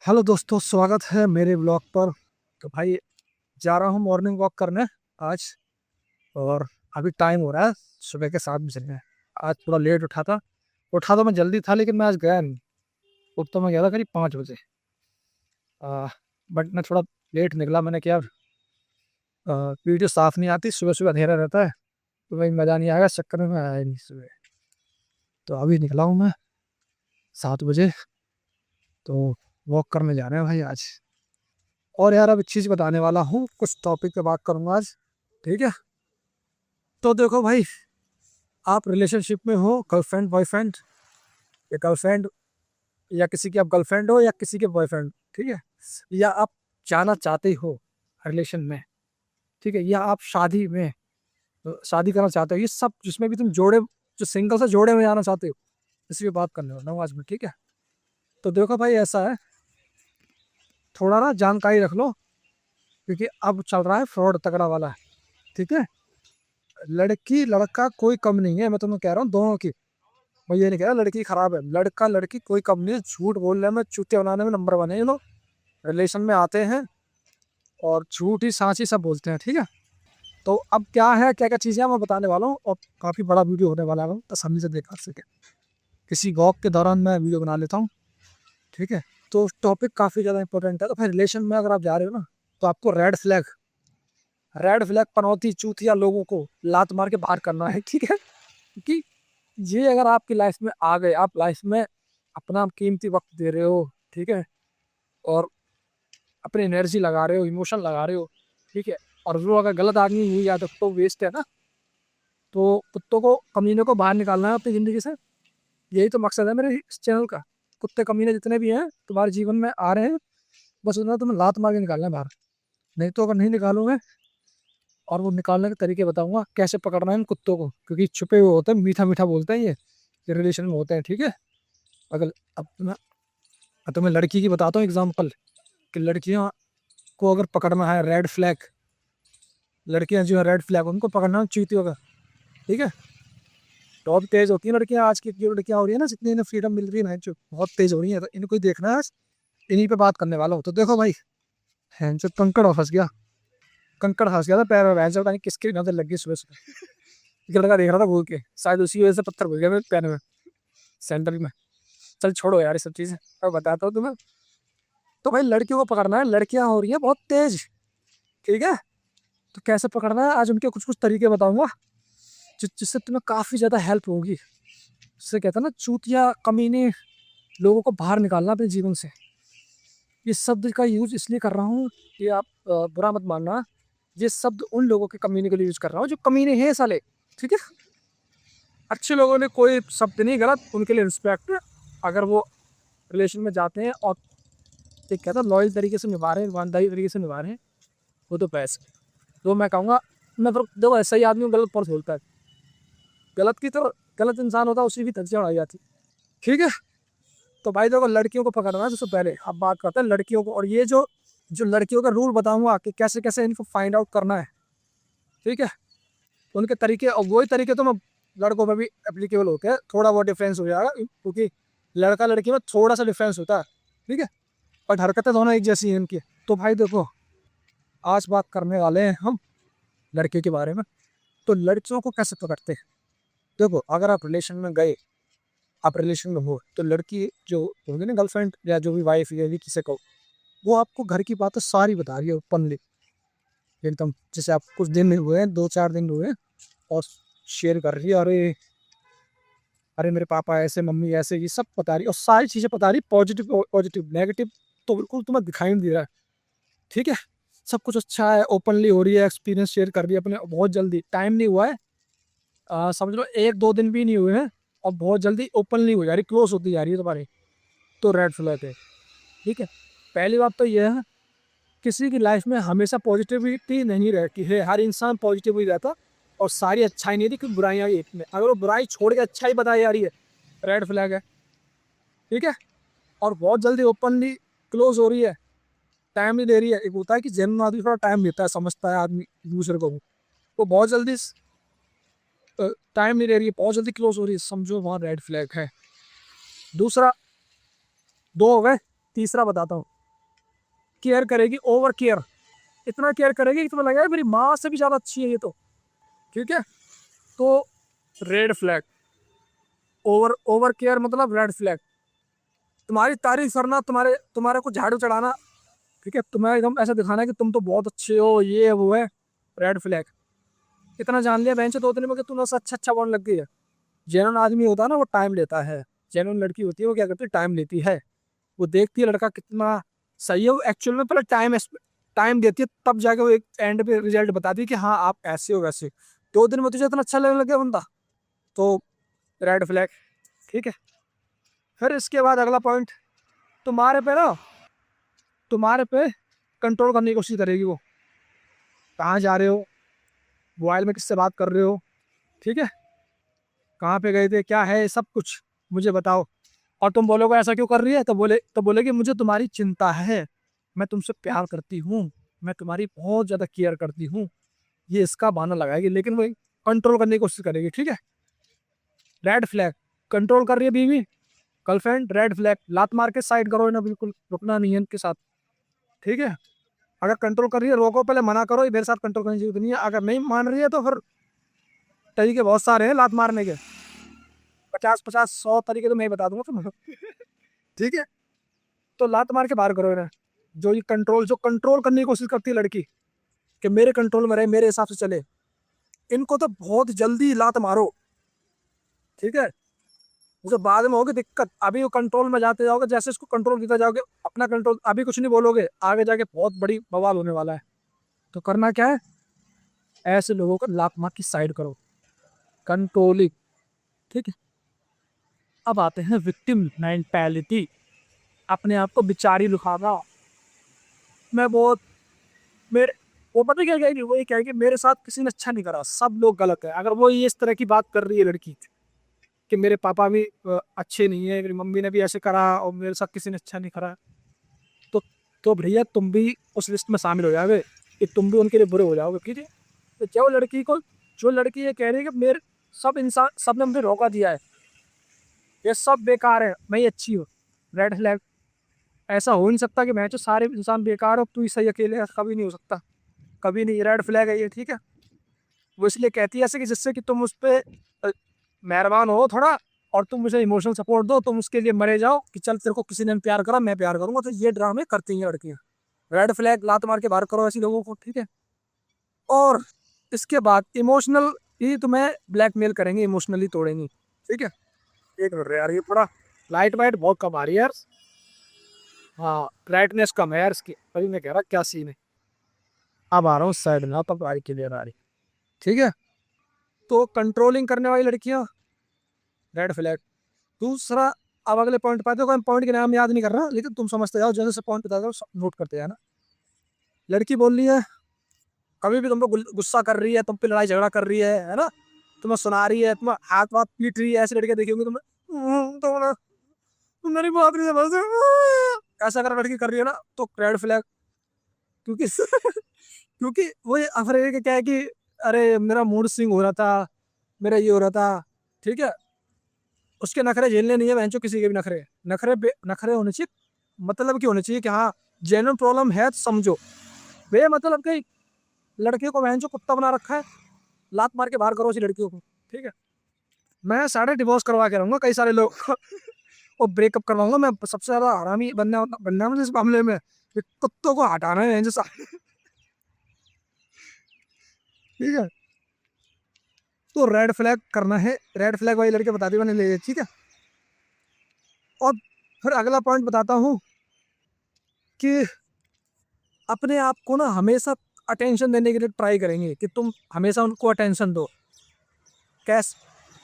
Hello दोस्तों, स्वागत है मेरे ब्लॉग पर। तो भाई, जा रहा हूँ मॉर्निंग वॉक करने आज। और अभी टाइम हो रहा है सुबह के 7 बज रहे हैं। आज थोड़ा लेट उठा तो मैं जल्दी था, लेकिन मैं आज गया नहीं। उठ तो मैं गया था करीब 5 बजे। बट मैं थोड़ा लेट निकला। मैंने क्या, वीडियो साफ नहीं आती, सुबह सुबह अंधेरा रहता है, तो भाई मज़ा नहीं आएगा, इस चक्कर में मैं आया ही नहीं सुबह। तो अभी निकला हूँ मैं 7 बजे। तो वॉक करने जा रहे हैं भाई आज। और यार, अब एक चीज़ बताने वाला हूँ, कुछ टॉपिक पे बात करूंगा आज। ठीक है। तो देखो भाई, आप रिलेशनशिप में हो, गर्लफ्रेंड बॉयफ्रेंड, या गर्लफ्रेंड, या किसी की आप गर्लफ्रेंड हो, या किसी के बॉयफ्रेंड। ठीक है। या आप जाना चाहते हो रिलेशन में। ठीक है। या आप शादी में, शादी करना चाहते हो। ये सब जिसमें भी तुम जोड़े, जो सिंगल से जोड़े में जाना चाहते हो, इसी पे बात करने वाला हूँ आज मैं। ठीक है। तो देखो भाई, ऐसा है, थोड़ा ना जानकारी रख लो, क्योंकि अब चल रहा है फ्रॉड तगड़ा वाला। ठीक है। लड़की लड़का कोई कम नहीं है, मैं तुम्हें कह रहा हूँ, दोनों की। मैं ये नहीं कह रहा लड़की खराब है, लड़का लड़की कोई कम नहीं है। झूठ बोलने में, चूतिया बनाने में नंबर 1 है ये लोग। रिलेशन में आते हैं और झूठ ही सांच ही सब बोलते हैं। ठीक है। तो अब क्या है, क्या क्या चीज़ें मैं बताने वाला हूँ, और काफ़ी बड़ा वीडियो होने वाला है, तसल्ली से देखा सके। किसी वॉक के दौरान मैं वीडियो बना लेता हूँ। ठीक है। तो टॉपिक काफ़ी ज़्यादा इंपॉर्टेंट है। तो फिर रिलेशन में अगर आप जा रहे हो ना, तो आपको रेड फ्लैग पनौती चूतिया लोगों को लात मार के बाहर करना है। ठीक है। क्योंकि ये अगर आपकी लाइफ में आ गए, आप लाइफ में अपना कीमती वक्त दे रहे हो। ठीक है। और अपनी एनर्जी लगा रहे हो, इमोशन लगा रहे हो। ठीक है। और वो अगर गलत आदमी हुई या तो वेस्ट है ना। तो कुत्तों को, कमीने को बाहर निकालना है अपनी ज़िंदगी से। यही तो मकसद है मेरे इस चैनल का। कुत्ते कमीने जितने भी हैं तुम्हारे जीवन में आ रहे हैं, बस उन्हें तुम्हें लात मार के निकालना है बाहर। नहीं तो अगर नहीं निकालोगे, और वो निकालने के तरीके बताऊंगा कैसे पकड़ना है इन कुत्तों को, क्योंकि छुपे हुए होते हैं, मीठा मीठा बोलते हैं ये रिलेशन में होते हैं। ठीक है। अगर अब तुम्हें लड़की की बताता हूँ एग्जाम्पल, कि लड़कियां को अगर पकड़ना है, रेड फ्लैग, लड़कियां जो है रेड फ्लैग, उनको पकड़ना है चींटियों का। ठीक है। बहुत तेज होती है लड़कियां, आज की जो लड़कियां हो रही है ना, जितनी इन्हें फ्रीडम मिल रही है ना, जो बहुत तेज हो रही है, तो इनको ही देखना है आज। इन्हीं पे बात करने वाला हूँ। तो देखो भाई, है जो कंकड़ फंस गया, कंकड़ फंस गया था पैर में। भैंस पता नहीं किसकी नजर लग गई सुबह सुबह। एक लड़का देख रहा था घूर के, शायद उसी वजह से पत्थर घुस गया मेरे पैर में, सैंडल में। चल छोड़ो यार ये सब चीजें, अब बताता हूँ तुम्हें। तो भाई, लड़कियों को पकड़ना है, लड़कियां हो रही है बहुत तेज। ठीक है। तो कैसे पकड़ना है, आज उनके कुछ कुछ तरीके बताऊंगा, जिससे तुम्हें काफी ज्यादा हेल्प होगी। जिससे कहता है ना, चूतिया कमीने लोगों को बाहर निकालना अपने जीवन से। इस शब्द का यूज इसलिए कर रहा हूँ कि आप बुरा मत मानना। ये शब्द उन लोगों के कमीने के लिए यूज कर रहा हूँ जो कमीने हैं साले। ठीक है। अच्छे लोगों ने कोई शब्द नहीं, गलत, उनके लिए रिस्पेक्ट। अगर वो रिलेशन में जाते हैं और एक कहता है लॉयल तरीके से निभा रहे हैं, ईमानदारी तरीके से निभा रहे हैं, वो तो बेस्ट। तो मैं कहूँगा, मैं फिर देखो, ऐसा ही आदमी गलत पर बोलता है। गलत की तो गलत इंसान होता है, उसी की धज्जियां उड़ाई जाती। ठीक है। तो भाई देखो, लड़कियों को पकड़ना है सबसे पहले। अब बात करते हैं लड़कियों को, और ये जो जो लड़कियों का रूल बताऊंगा कि कैसे कैसे इनको फाइंड आउट करना है। ठीक है। उनके तरीके, और वही तरीके तो मैं लड़कों में भी एप्लीकेबल होते हैं। थोड़ा बहुत डिफरेंस हो जाएगा, क्योंकि लड़का लड़की में थोड़ा सा डिफरेंस होता है। ठीक है। बट हरकतें दोनों एक जैसी हैं इनकी। तो भाई देखो, आज बात करने वाले हैं हम लड़के के बारे में। तो लड़कियों को कैसे पकड़ते हैं। देखो, अगर आप रिलेशन में गए, आप रिलेशन में हो, तो लड़की जो होगी ना, गर्लफ्रेंड या जो भी वाइफ या भी किसी को, वो आपको घर की बातें सारी बता रही है ओपनली, एकदम। जैसे आप कुछ दिन हुए हैं, 2-4 दिन हुए हैं, और शेयर कर रही है, अरे अरे मेरे पापा ऐसे, मम्मी ऐसे, ये सब बता रही है, और सारी चीज़ें बता रही है, पॉजिटिव पॉजिटिव। नेगेटिव तो बिल्कुल तुम्हें दिखाई नहीं दे रहा है। ठीक है। सब कुछ अच्छा है, ओपनली हो रही है, एक्सपीरियंस शेयर कर रही है अपने। बहुत जल्दी, टाइम नहीं हुआ है, समझ लो 1-2 दिन भी नहीं हुए हैं, और बहुत जल्दी ओपनली हो जा रही, क्लोज होती जा रही है तुम्हारी। तो रेड फ्लैग है। ठीक है। पहली बात तो यह है, किसी की लाइफ में हमेशा पॉजिटिविटी नहीं रहती है, हर इंसान पॉजिटिव ही रहता। और सारी अच्छाई नहीं थी कि बुराइयां ही इतने, अगर वो बुराई छोड़ के अच्छाई बताई जा रही है, रेड फ्लैग है। ठीक है। और बहुत जल्दी ओपनली क्लोज हो रही है, टाइम नहीं दे रही है। एक होता है कि जेन्युइन आदमी थोड़ा टाइम देता है, समझता है आदमी दूसरे को। वो बहुत जल्दी टाइम नहीं दे रही है, बहुत जल्दी क्लोज हो रही है, समझो वहाँ रेड फ्लैग है। दूसरा, दो हो गए। तीसरा बताता हूँ, केयर करेगी, ओवर केयर, इतना केयर करेगी कि तुम्हें लगेगा मेरी माँ से भी ज्यादा अच्छी है ये तो। ठीक है, तो red flag. Over over care मतलब रेड फ्लैग। तुम्हारी तारीफ करना, तुम्हारे तुम्हारे को झाड़ू चढ़ाना, ठीक है, तुम्हें एकदम ऐसा दिखाना है कि तुम तो बहुत अच्छे हो, ये वो है, रेड फ्लैग। इतना जान लिया बहन से 2 दिन में कि तुम उससे अच्छा अच्छा बॉन्ड लग गई है। जेन्युइन आदमी होता है ना वो टाइम लेता है, जेन्युइन लड़की होती है वो क्या करती है, टाइम लेती है। वो देखती है लड़का कितना सही है, वो एक्चुअल में पहले टाइम देती है, तब जाके वो एक एंड पे रिजल्ट बताती है कि हाँ आप ऐसे हो वैसे। 2 दिन में तुझे इतना अच्छा लगने लगे बंदा, तो रेड फ्लैग। ठीक है, फिर इसके बाद अगला पॉइंट, तुम्हारे पे ना, तुम्हारे पे कंट्रोल करने की कोशिश करेगी वो। कहाँ जा रहे हो, मोबाइल में किससे बात कर रहे हो, ठीक है, कहाँ पे गए थे, क्या है, सब कुछ मुझे बताओ। और तुम बोलोगे ऐसा क्यों कर रही है, तो बोलेगी मुझे तुम्हारी चिंता है, मैं तुमसे प्यार करती हूँ, मैं तुम्हारी बहुत ज्यादा केयर करती हूँ। ये इसका बहाना लगाएगी, लेकिन वही कंट्रोल करने की कोशिश करेगी। ठीक है, रेड फ्लैग। कंट्रोल कर रही है बीवी, गर्लफ्रेंड, रेड फ्लैग। लात मार के साइड करो ना, बिल्कुल रुकना नहीं है इनके साथ। ठीक है, अगर कंट्रोल कर रही है रोको, पहले मना करो, ये मेरे साथ कंट्रोल करने की जरूरत नहीं है। अगर नहीं मान रही है तो फिर तरीके बहुत सारे हैं लात मारने के, 50-50-100 तरीके तो मैं ही बता दूंगा तुम्हें। ठीक है, तो लात मार के बाहर करो इन्हें। जो कंट्रोल करने की कोशिश करती है लड़की, कि मेरे कंट्रोल में रहे, मेरे हिसाब से चले, इनको तो बहुत जल्दी लात मारो। ठीक है, जो बाद में होगी दिक्कत, अभी वो कंट्रोल में जाते जाओगे, जैसे इसको कंट्रोल करते जाओगे, अपना कंट्रोल, अभी कुछ नहीं बोलोगे, आगे जाके बहुत बड़ी बवाल होने वाला है। तो करना क्या है, ऐसे लोगों को लात मार की साइड करो, कंट्रोलिंग। ठीक है, अब आते हैं विक्टिम मेंटालिटी, अपने आप को बेचारी लुभाना। मैं बहुत मेरे वो पता क्या कहेगी, वो ये कहेगी मेरे साथ किसी ने अच्छा नहीं करा, सब लोग गलत है। अगर वो ये इस तरह की बात कर रही है लड़की कि मेरे पापा भी अच्छे नहीं है, मेरी मम्मी ने भी ऐसे करा और मेरे साथ किसी ने अच्छा नहीं करा, तो तो भैया तुम भी उस लिस्ट में शामिल हो जाओगे, कि तुम भी उनके लिए बुरे हो जाओगे। ठीक है, तो जो लड़की ये कह रही है कि मेरे सब इंसान, सब ने मुझे धोखा दिया है, ये सब बेकार है, मैं ही अच्छी हूँ, रेड फ्लैग। ऐसा हो नहीं सकता कि मैं जो सारे इंसान बेकार हो, तू ही सही अकेले है, कभी नहीं हो सकता, कभी नहीं, रेड फ्लैग है ये। ठीक है, वो इसलिए कहती है ऐसे कि जिससे कि तुम उस पर मेहरबान हो थोड़ा, और तुम मुझे इमोशनल सपोर्ट दो, तुम उसके लिए मरे जाओ कि चल तेरे को किसी ने प्यार करा, मैं प्यार करूंगा। तो ये ड्रामे करती हैं लड़कियां, रेड फ्लैग, लात मार के बाहर करो ऐसी लोगों को। ठीक है, और इसके बाद इमोशनल, ये तुम्हें ब्लैकमेल करेंगे, इमोशनली तोड़ेंगी। ठीक है, एक मिनट यार, ये थोड़ा लाइट वाइट बहुत कम आ रही है यार। हाँ, ब्राइटनेस कम है यार इसकी, तभी मैं कह रहा क्या सीन है। अब आ रहा हूँ साइड में, अब आ रही क्लियर आ रही। ठीक है, तो कंट्रोलिंग करने वाली लड़कियां, रेड फ्लैग। दूसरा, अब अगले पॉइंट पे आते हैं, पॉइंट के नाम याद नहीं कर रहा, लेकिन तुम समझते जाओ, जैसे पॉइंट बता दो नोट करते जाना। लड़की बोल रही है, कभी भी तुम पे गुस्सा कर रही है, तुम पे लड़ाई झगड़ा कर रही है ना, तुम्हें सुना रही है, तुम्हें हाथ वाथ पीट रही है, ऐसे लड़के देखी होंगी तुम्हें, तो ना तुम मेरी बात नहीं समझते, ऐसा अगर लड़की कर रही है ना, तो रेड फ्लैग। क्योंकि क्योंकि वो ये अफरे के क्या है कि अरे मेरा मूड स्विंग हो रहा था, मेरा ये हो रहा था। ठीक है, उसके नखरे झेलने नहीं है बहनचो, किसी के भी नखरे, नखरे होने चाहिए, मतलब की होने चाहिए कि हाँ जेन्युइन प्रॉब्लम है तो समझो। बे मतलब कि लड़के को बहनचो कुत्ता बना रखा है, लात मार के बाहर करो उसी लड़कियों को। ठीक है, मैं सारे डिवोर्स करवा के रहूंगा कई सारे लोग और ब्रेकअप करवाऊंगा। मैं सबसे ज्यादा हरामी बनना बनना है इस मामले में, कि कुत्तों को हटाना है जैसा। ठीक है, तो रेड फ्लैग करना है, रेड फ्लैग वाली लड़के बता दी मैंने ले। ठीक है, और फिर अगला पॉइंट बताता हूँ कि अपने आप को ना हमेशा अटेंशन देने के लिए ट्राई करेंगे, कि तुम हमेशा उनको अटेंशन दो। कैस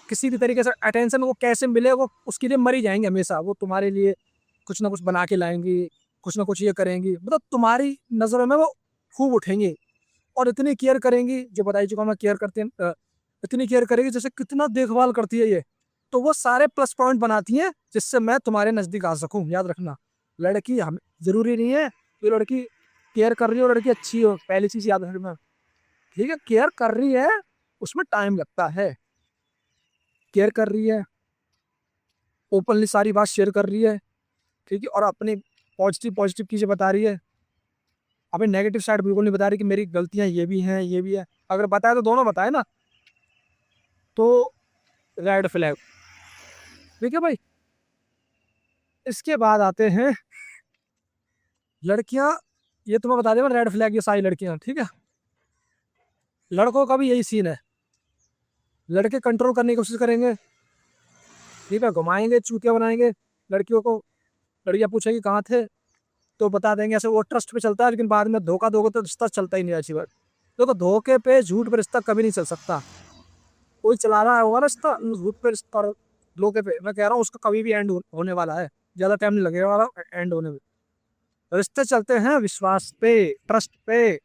किसी भी तरीके से अटेंशन वो कैसे मिले, वो उसके लिए मरी जाएंगे हमेशा, वो तुम्हारे लिए कुछ ना कुछ बना के लाएंगी, कुछ ना कुछ ये करेंगी, मतलब तुम्हारी नजरों में वो खूब उठेंगी। और इतनी केयर करेंगी, जो बताई चुका मैं, केयर करते हैं, इतनी केयर करेगी जैसे कितना देखभाल करती है ये। तो वो सारे प्लस पॉइंट बनाती हैं जिससे मैं तुम्हारे नजदीक आ सकूं। याद रखना, लड़की हम जरूरी नहीं है कि लड़की केयर कर रही हो लड़की अच्छी हो, पहली चीज याद रखना। ठीक है, केयर कर रही है, उसमें टाइम लगता है, केयर कर रही है, ओपनली सारी बात शेयर कर रही है। ठीक है, और अपने पॉजिटिव पॉजिटिव चीज़ें बता रही है, अभी नेगेटिव साइड बिल्कुल नहीं बता रही कि मेरी गलतियाँ ये भी हैं, ये भी है। अगर बताए तो दोनों बताए ना, तो रेड फ्लैग। ठीक है भाई। इसके बाद आते हैं लड़कियां, ये तुम्हें बता दें रेड फ्लैग ये सारी लड़कियां, ठीक है। लड़कों का भी यही सीन है, लड़के कंट्रोल करने की कोशिश करेंगे, ठीक है, घुमाएंगे, चूतिया बनाएंगे लड़कियों को। लड़कियां पूछेगी कहाँ थे, तो बता देंगे ऐसे, वो ट्रस्ट पे चलता है, लेकिन बाद में धोखा दोगे तो रिश्ता चलता ही नहीं। अच्छी बात देखो, धोखे पे झूठ पे रिश्ता कभी नहीं चल सकता। कोई चला रहा होगा रिश्ता झूठ पे रिश्ता, धोखे पे, मैं कह रहा हूँ उसका कभी भी एंड होने वाला है, ज्यादा टाइम नहीं लगेगा वाला एंड होने में। रिश्ते चलते हैं विश्वास पे, ट्रस्ट पे।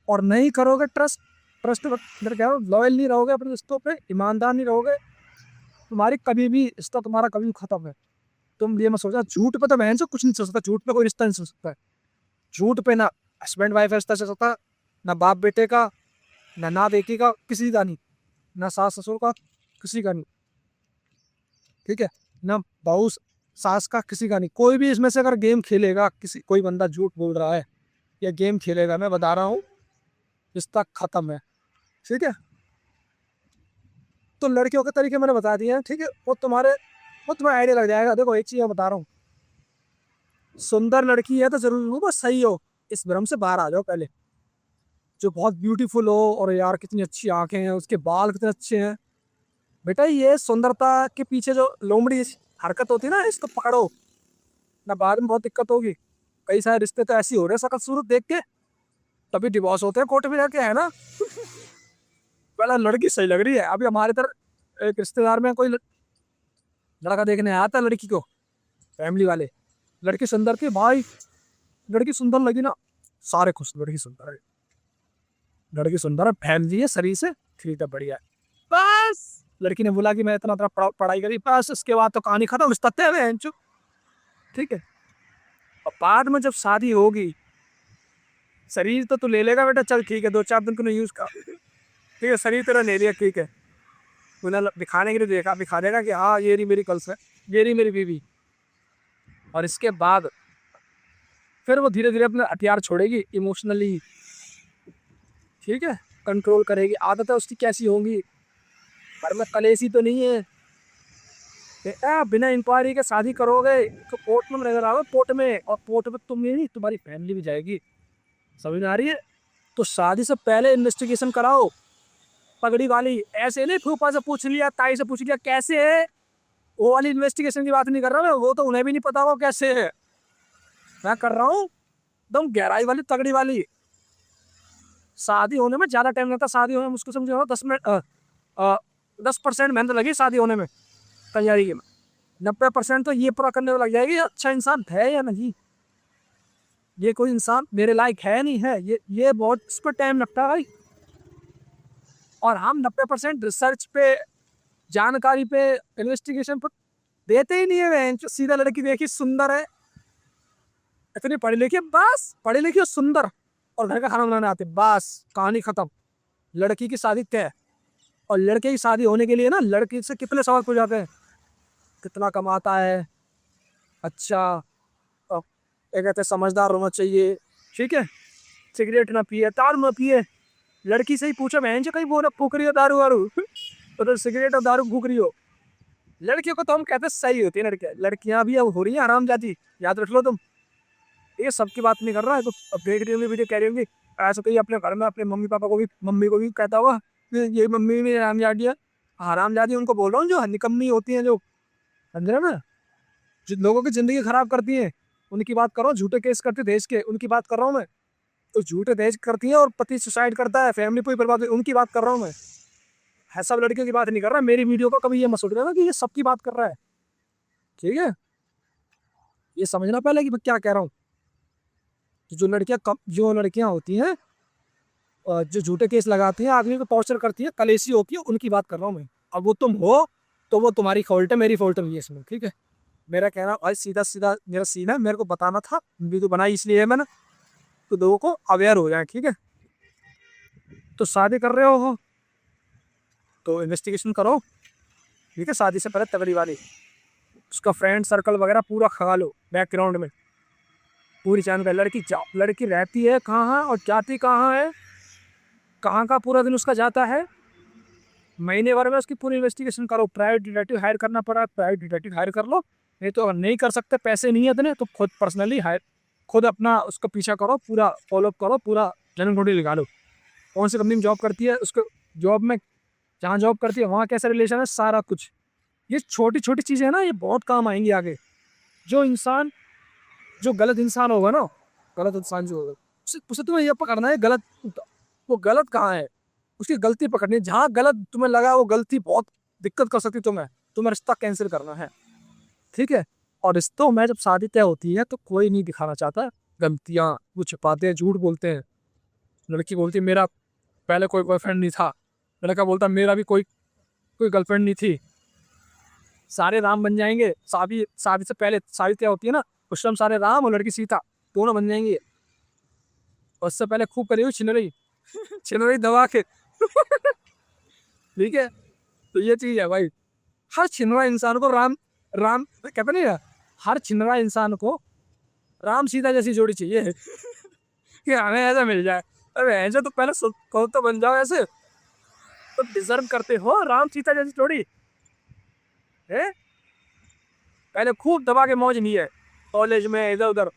और नहीं करोगे ट्रस्ट, ट्रस्ट मैं कह रहा हूँ लॉयल नहीं रहोगे अपने रिश्तों पे, ईमानदार नहीं रहोगे, तुम्हारी कभी भी रिश्ता तुम्हारा कभी भी खत्म है। तुम ये मत सोचना झूठ पे तो बहन से कुछ नहीं चल सकता, झूठ पे कोई रिश्ता नहीं चल सकता है। झूठ पे ना हस्बैंड वाइफ रिश्ता चल सकता, ना बाप बेटे का, ना बेटी का, किसी का नहीं, ना सास ससुर का, किसी का नहीं, ठीक है, ना बहू सास का, किसी का नहीं। कोई भी इसमें से अगर गेम खेलेगा, किसी कोई बंदा झूठ बोल रहा है या गेम खेलेगा, मैं बता रहा हूँ रिश्ता खत्म है, ठीक है। तो लड़कियों के तरीके मैंने बता दिए हैं, ठीक है, वो तुम्हें आइडिया लग जाएगा। देखो एक चीज मैं बता रहा हूँ, सुंदर लड़की है तो जरूरी हो बस सही हो, इस भ्रम से बाहर आ जाओ पहले। जो बहुत ब्यूटीफुल हो और यार कितनी अच्छी आंखें हैं, उसके बाल कितने अच्छे हैं, बेटा ये सुंदरता के पीछे जो लोमड़ी हरकत होती है ना, इसको पकड़ो ना, बाद में बहुत दिक्कत होगी। कई सारे रिश्ते तो ऐसे हो रहे हैं शकल सूरत देख के, तभी डिवोर्स होते हैं कोर्ट में जाके, है ना। पहला लड़की सही लग रही है, अभी हमारे तरफ एक रिश्तेदार में कोई लड़का देखने आया था लड़की को, फैमिली वाले, लड़की सुंदर थी भाई, लड़की सुंदर लगी ना, सारे खुश, लड़की सुंदर है, लड़की सुंदर है, फैमिली है शरीर से, ठीक है, बढ़िया है। बस लड़की ने बोला कि मैं इतना इतना पढ़ाई करी, बस उसके बाद तो कहानी खत्म, रिश्ता तय है, ठीक है। और बाद में जब शादी होगी, शरीर तो तू ले लेगा बेटा, चल ठीक है, 2-4 दिन तूने यूज कर, ठीक है, शरीर तेरा ले लिया, ठीक है, तूने दिखाने के लिए देखा, दिखा देगा कि हाँ ये रही मेरी गर्लफ्रेंड, ये रही मेरी बीवी। और इसके बाद फिर वो धीरे धीरे अपने हथियार छोड़ेगी इमोशनली, ठीक है, कंट्रोल करेगी। आदत है उसकी कैसी होंगी, पर में कलेसी तो नहीं है बिना इंक्वायरी के शादी करोगे तो कोर्ट में नजर आओगे, कोर्ट में, और कोर्ट में तुम नहीं तुम्हारी फैमिली भी जाएगी, समझ में आ रही है। तो शादी से पहले इन्वेस्टिगेशन कराओ, पगड़ी वाली, ऐसे नहीं फूफा से पूछ लिया, ताई से पूछ लिया कैसे है, वो वाली इन्वेस्टिगेशन की बात नहीं कर रहा मैं, वो तो उन्हें भी नहीं पता होगा कैसे है, मैं कर रहा हूँ एकदम गहराई वाली, तगड़ी वाली। शादी होने में ज्यादा टाइम लगता, शादी होने में मुश्किल समझो 10 मिनट, 10% मेहनत लगी शादी होने में, तैयारी के में 90% तो ये पूरा करने में लग जाएगी, अच्छा इंसान है या नहीं, ये कोई इंसान मेरे लायक है नहीं है, ये बहुत इस पर टाइम लगता है भाई। और हम 90% रिसर्च पे, जानकारी पे, इन्वेस्टिगेशन पर देते ही नहीं है। सीधा लड़की देखी सुंदर है, इतनी पढ़ी लिखी, बस पढ़ी लिखी और सुंदर और घर का खाना बनाने आते, बस कहानी खत्म, लड़की की शादी तय। और लड़के की शादी होने के लिए ना लड़की से कितने सवाल पूछ जाते हैं, कितना कमाता है, अच्छा, एक कहते समझदार होना चाहिए, ठीक है, सिगरेट ना पिए, दारू ना पिए। लड़की से ही पूछो बहन से कहीं वो ना फूक रही हो दारू वारू तो सिगरेट और दारू फूक रही हो। लड़कियों को तो हम कहते सही होती है लड़कियां, लड़कियां भी अब हो रही है आराम जाती, याद रख लो तुम। ये सबकी बात नहीं कर रहा है, तो अब देख रही होंगी वीडियो, कह रही होंगी ऐसा कहीं अपने घर में अपने मम्मी पापा को भी, मम्मी को भी कहता होगा ये मम्मी भी आराम जाती है, आराम जाती है उनको बोल रहा हूँ, जो निकम्मी होती है, जो समझ रहे हो ना, जो लोगों की जिंदगी खराब करती है, उनकी बात कर रहा हूँ, झूठे केस करते देश के, उनकी बात कर रहा हूँ मैं। तो झूठे दहेज करती है और पति सुसाइड करता है, फैमिली पूरी बर्बाद, उनकी बात कर रहा हूँ मैं, है सब लड़कियों की बात नहीं कर रहा। मेरी वीडियो को कभी ये मत सोच रहा कि ये सबकी बात कर रहा है, ठीक है, ये समझना पहले कि मैं क्या कह रहा हूँ। तो जो लड़कियां होती हैं जो झूठे केस लगाती हैं, आदमी को टॉर्चर करती है, कलेशी होती है, उनकी बात कर रहा हूँ मैं। अब वो तुम हो तो वो तुम्हारी फॉल्ट है, मेरी फॉल्ट नहीं है इसमें, ठीक है। मेरा कहना भाई सीधा सीधा मेरा सीन है, मेरे को बताना था, वीडियो बनाई इसलिए है मैंने, तो लोगों को अवेयर हो जाए, ठीक है। तो शादी कर रहे हो तो इन्वेस्टिगेशन करो, ठीक है, शादी से पहले तगड़ी वाली। उसका फ्रेंड सर्कल वगैरह पूरा खा लो बैकग्राउंड में, पूरी जानकारी। लड़की रहती है कहाँ और जाती कहाँ है, कहाँ का पूरा दिन उसका जाता है, महीने भर में उसकी पूरी इन्वेस्टिगेशन करो। प्राइवेट डिटेक्टिव हायर करना पड़ा, प्राइवेट डिटेक्टिव हायर कर लो। नहीं तो अगर नहीं कर सकते, पैसे नहीं है इतने, तो खुद पर्सनली हायर, खुद अपना उसका पीछा करो, पूरा फॉलोअप करो, पूरा जन्म कुंडली निकालो, कौन सी कंपनी में जॉब करती है, उसको जॉब में जहाँ जॉब करती है वहाँ कैसा रिलेशन है, सारा कुछ। ये छोटी छोटी चीज़ें हैं ना, ये बहुत काम आएंगी आगे। जो इंसान, जो गलत इंसान होगा ना, गलत इंसान जो होगा, उसे तुम्हें ये पकड़ना है गलत, वो गलत कहाँ है, उसकी गलती पकड़नी है। जहाँ गलत तुम्हें लगा वो गलती बहुत दिक्कत कर सकती तुम्हें रिश्ता कैंसिल करना है, ठीक है। और रिश्तों में जब शादी तय होती है तो कोई नहीं दिखाना चाहता गलतियाँ, वो छुपाते हैं, झूठ बोलते हैं। लड़की बोलती है मेरा पहले कोई बॉयफ्रेंड नहीं था, लड़का बोलता मेरा भी कोई कोई गर्लफ्रेंड नहीं थी। सारे राम बन जाएंगे, शादी शादी से पहले शादी तय होती है ना, उस टाइम सारे राम और लड़की सीता दोनों बन जाएंगे। और उससे पहले खूब करी हुई छिनरई छिनरई दबा के ठीक है। तो ये चीज है भाई, हर छिनरा इंसान को राम राम कहते नहीं है, हर छिनरा इंसान को राम सीता जैसी जोड़ी चाहिए कि हमें ऐसा मिल जाए। अरे ऐसे तो पहले कहो तो बन जाओ ऐसे, तो डिजर्व करते हो राम सीता जैसी जोड़ी है। पहले खूब दबा के मौज नहीं है कॉलेज में इधर उधर,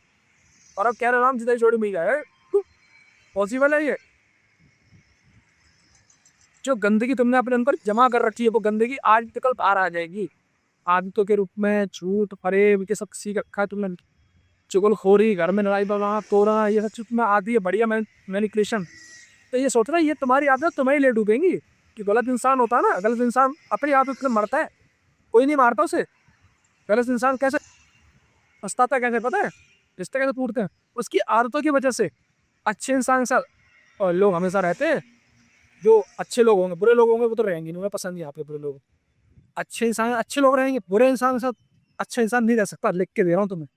और अब कह रहे राम सीता की जोड़ी मिल जाए, पॉसिबल है ये? जो गंदगी तुमने अपने अंदर जमा कर रखी है वो गंदगी आज निकल बाहर आ जाएगी, आदतों के रूप में झूठ फरेब ये सब सीख रखा है तुमने, चुगलखोरी, घर में लड़ाई बगाना तोड़ना, ये सब चीज में आती है बढ़िया मैनिपुलेशन। तो ये सोच रहा है ये तुम्हारी आदत तुम्हें ले डूबेंगी। कि गलत इंसान होता है ना, गलत इंसान अपने आप में मरता है, कोई नहीं मारता उसे। गलत इंसान कैसे पछताता है, कैसे पता है, रिश्ते कैसे टूटते हैं, उसकी आदतों की वजह से। अच्छे इंसान के साथ और लोग हमेशा रहते हैं, जो अच्छे लोग होंगे, बुरे लोग होंगे वो तो रहेंगे नहीं, उन्हें पसंद नहीं आते बुरे लोग। अच्छे इंसान अच्छे लोग रहेंगे, बुरे इंसान के साथ अच्छा इंसान नहीं रह सकता, लिख के दे रहा हूँ तुम्हें।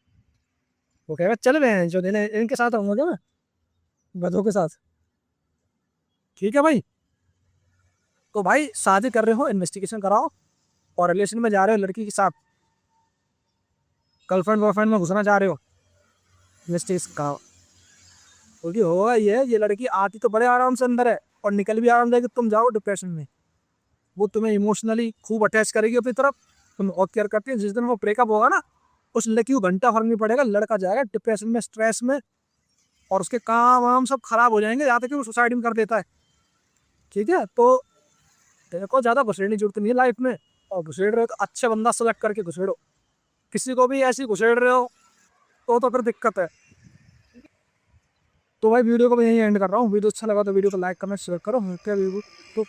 वो कहेगा चल रहे हैं जो देने, इनके साथ होंगे क्या मैं, गधों के साथ, ठीक है भाई। तो भाई शादी कर रहे हो इन्वेस्टिगेशन कराओ, और रिलेशन में जा रहे हो लड़की के साथ, गर्लफ्रेंड बॉयफ्रेंड में घुसना चाह रहे हो, इन्वेस्टिगेशन कराओ। क्योंकि होगा ये लड़की आती तो बड़े आराम से अंदर है और निकल भी आराम जाएगी, तुम जाओ डिप्रेशन में। वो तुम्हें इमोशनली खूब अटैच करेगी अपनी तरफ, तुम बहुत केयर करती है। जिस दिन वो ब्रेकअप होगा ना, उस लड़की को घंटा फर्क नहीं पड़ेगा, लड़का जाएगा डिप्रेशन में, स्ट्रेस में, और उसके काम वाम सब खराब हो जाएंगे, यहाँ तक कि वो सुसाइड भी कर देता है, ठीक है। तो देखो ज़्यादा घुसेड़ने की जरूरत नहीं है लाइफ में, और घुसेड़ रहे हो तो अच्छे बंदा सेलेक्ट करके घुसेड़ो। किसी को भी ऐसे घुसेड़ रहे हो तो फिर दिक्कत है। तो भाई वीडियो को मैं यहीं एंड कर रहा हूँ। वीडियो अच्छा लगा तो वीडियो को लाइक करना शेयर करो, मिलते हैं वीडियो तो